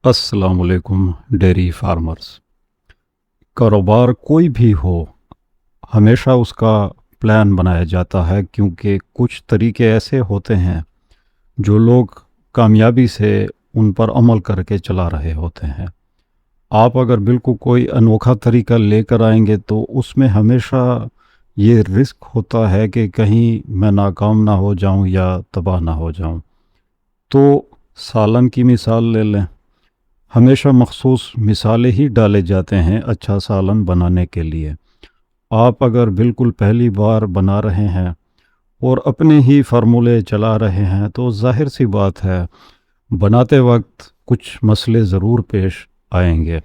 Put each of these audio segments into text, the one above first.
अस्सलाम वालेकुम dairy farmers. कारोबार कोई भी हो, हमेशा उसका प्लान बनाया जाता है, क्योंकि कुछ तरीके ऐसे होते हैं जो लोग कामयाबी से उन पर अमल करके चला रहे होते हैं। आप अगर बिल्कुल कोई अनोखा तरीका लेकर आएंगे तो उसमें हमेशा ये रिस्क होता है कि कहीं मैं नाकाम ना हो जाऊं या तबाह ना हो जाऊं। तो सालन की मिसाल ले लें। हमेशा मखसूस मिसालें ही डाले जाते हैं अच्छा सालन बनाने के लिए। आप अगर बिल्कुल पहली बार बना रहे हैं और अपने ही फार्मूले चला रहे हैं तो जाहिर सी बात है, बनाते वक्त कुछ मसले ज़रूर पेश आएंगे।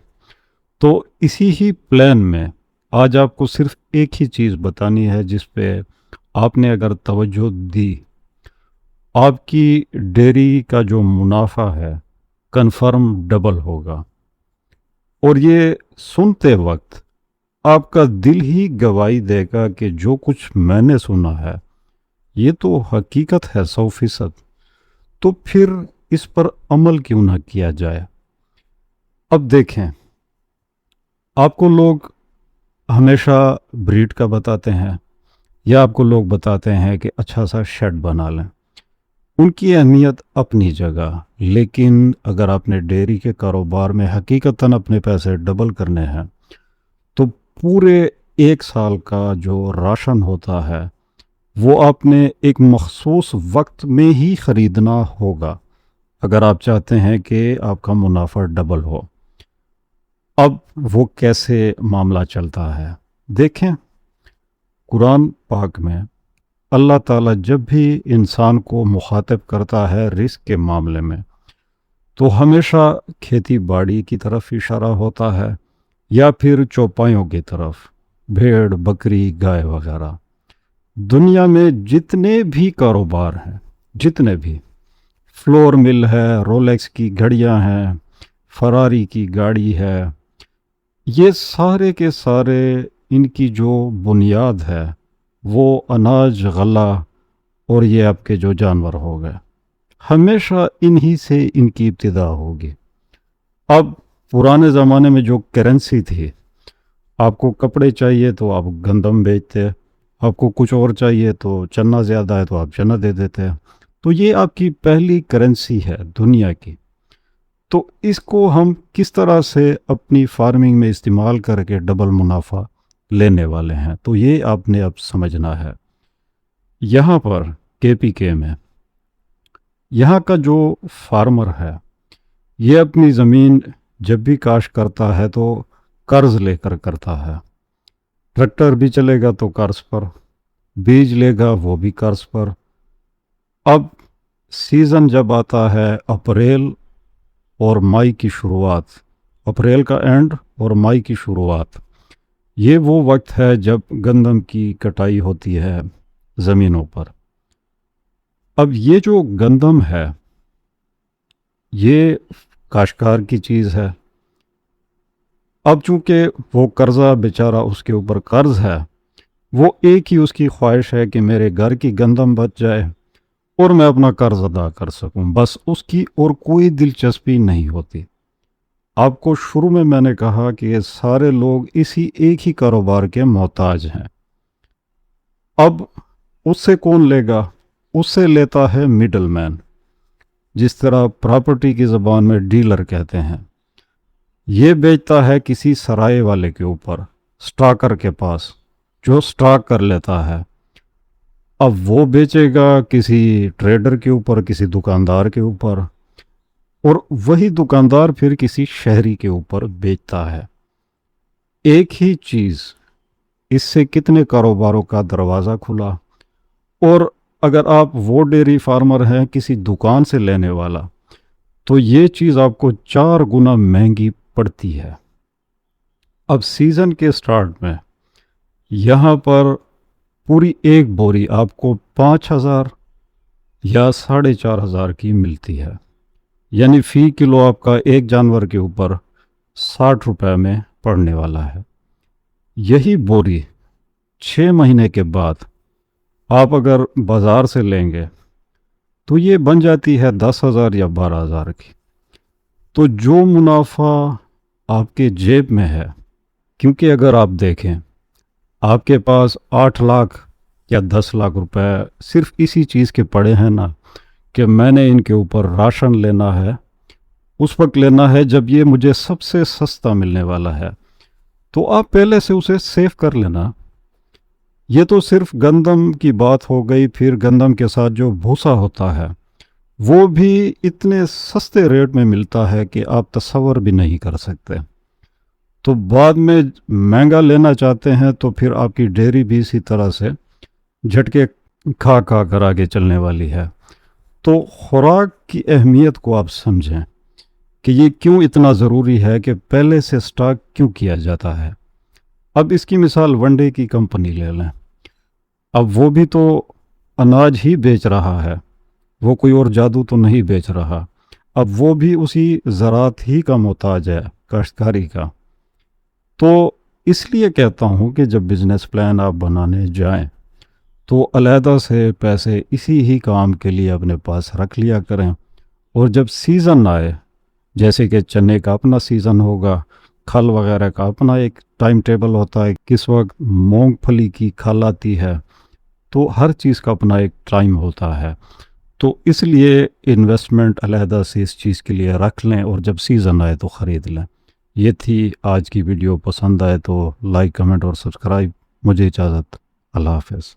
तो इसी ही प्लान में आज आपको सिर्फ एक ही चीज़ बतानी है जिस पे आपने अगर तवज्जो दी, आपकी डेयरी का जो मुनाफा है कन्फर्म डबल होगा। और ये सुनते वक्त आपका दिल ही गवाही देगा कि जो कुछ मैंने सुना है ये तो हकीकत है 100%। तो फिर इस पर अमल क्यों ना किया जाए। अब देखें, आपको लोग हमेशा ब्रीड का बताते हैं या आपको लोग बताते हैं कि अच्छा सा शेड बना लें। उनकी अहमियत अपनी जगह, लेकिन अगर आपने डेयरी के कारोबार में हकीकतन अपने पैसे डबल करने हैं तो पूरे एक साल का जो राशन होता है वो आपने एक मखसूस वक्त में ही ख़रीदना होगा अगर आप चाहते हैं कि आपका मुनाफा डबल हो। अब वो कैसे मामला चलता है देखें। कुरान पाक में अल्लाह ताला जब भी इंसान को मुखातब करता है रिस्क के मामले में तो हमेशा खेती बाड़ी की तरफ इशारा होता है या फिर चौपाइयों की तरफ, भेड़ बकरी गाय वगैरह। दुनिया में जितने भी कारोबार हैं, जितने भी फ्लोर मिल है, रोलेक्स की घड़ियां हैं, फरारी की गाड़ी है, ये सारे के सारे इनकी जो बुनियाद है वो अनाज गला और ये आपके जो जानवर हो गए, हमेशा इन्हीं से इनकी इब्तिदा होगी। अब पुराने ज़माने में जो करेंसी थी, आपको कपड़े चाहिए तो आप गंदम बेचते, आपको कुछ और चाहिए तो चना ज़्यादा है तो आप चना दे देते हैं। तो ये आपकी पहली करेंसी है दुनिया की। तो इसको हम किस तरह से अपनी फार्मिंग में इस्तेमाल करके डबल मुनाफा लेने वाले हैं, तो ये आपने अब समझना है। यहाँ पर केपीके में यहाँ का जो फार्मर है ये अपनी ज़मीन जब भी काश्त करता है तो कर्ज लेकर करता है। ट्रैक्टर भी चलेगा तो कर्ज पर, बीज लेगा वो भी कर्ज पर। अब सीज़न जब आता है अप्रैल और मई की शुरुआत, अप्रैल का एंड और मई की शुरुआत, ये वो वक्त है जब गंदम की कटाई होती है ज़मीनों पर। अब ये जो गंदम है ये काश्तकार की चीज़ है। अब चूंकि वो कर्जा बेचारा, उसके ऊपर कर्ज है, वो एक ही उसकी ख्वाहिश है कि मेरे घर की गंदम बच जाए और मैं अपना कर्ज अदा कर सकूं, बस उसकी और कोई दिलचस्पी नहीं होती। आपको शुरू में मैंने कहा कि ये सारे लोग इसी एक ही कारोबार के मोहताज हैं। अब उससे कौन लेगा? उससे लेता है मिडल मैन, जिस तरह प्रॉपर्टी की ज़बान में डीलर कहते हैं। ये बेचता है किसी सराय वाले के ऊपर, स्टॉकर के पास, जो स्टॉक कर लेता है। अब वो बेचेगा किसी ट्रेडर के ऊपर, किसी दुकानदार के ऊपर, और वही दुकानदार फिर किसी शहरी के ऊपर बेचता है। एक ही चीज़, इससे कितने कारोबारों का दरवाज़ा खुला। और अगर आप वो डेयरी फार्मर हैं किसी दुकान से लेने वाला, तो ये चीज़ आपको 4 गुना महंगी पड़ती है। अब सीज़न के स्टार्ट में यहाँ पर पूरी एक बोरी आपको 5,000 या 4,500 की मिलती है, यानी फ़ी किलो आपका एक जानवर के ऊपर 60 रुपए में पड़ने वाला है। यही बोरी 6 महीने के बाद आप अगर बाज़ार से लेंगे तो ये बन जाती है 10,000 या 12,000 की। تو جو منافع آپ کے جیب میں ہے، کیونکہ اگر آپ دیکھیں آپ کے پاس 8 لاکھ یا 10 لاکھ روپے صرف اسی چیز کے پڑے ہیں نا کہ میں نے ان کے اوپر راشن لینا ہے، اس وقت لینا ہے جب یہ مجھے سب سے سستا ملنے والا ہے، تو آپ پہلے سے اسے سیو کر لینا۔ یہ تو صرف گندم کی بات ہو گئی، پھر گندم کے ساتھ جو بھوسا ہوتا ہے وہ بھی اتنے سستے ریٹ میں ملتا ہے کہ آپ تصور بھی نہیں کر سکتے۔ تو بعد میں مہنگا لینا چاہتے ہیں تو پھر آپ کی ڈیری بھی اسی طرح سے جھٹکے کھا کھا کر آگے چلنے والی ہے۔ تو خوراک کی اہمیت کو آپ سمجھیں کہ یہ کیوں اتنا ضروری ہے کہ پہلے سے سٹاک کیوں کیا جاتا ہے۔ اب اس کی مثال ونڈے کی کمپنی لے لیں، اب وہ بھی تو اناج ہی بیچ رہا ہے، وہ کوئی اور جادو تو نہیں بیچ رہا، اب وہ بھی اسی زراعت ہی کا محتاج ہے، کاشتکاری کا۔ تو اس لیے کہتا ہوں کہ جب بزنس پلان آپ بنانے جائیں تو علیحدہ سے پیسے اسی ہی کام کے لیے اپنے پاس رکھ لیا کریں، اور جب سیزن آئے، جیسے کہ چنے کا اپنا سیزن ہوگا، کھل وغیرہ کا اپنا ایک ٹائم ٹیبل ہوتا ہے، کس وقت مونگ پھلی کی کھل آتی ہے، تو ہر چیز کا اپنا ایک ٹائم ہوتا ہے۔ تو اس لیے انویسٹمنٹ علیحدہ سے اس چیز کے لیے رکھ لیں، اور جب سیزن آئے تو خرید لیں۔ یہ تھی آج کی ویڈیو، پسند آئے تو لائک، کمنٹ اور سبسکرائب۔ مجھے اجازت، اللہ حافظ۔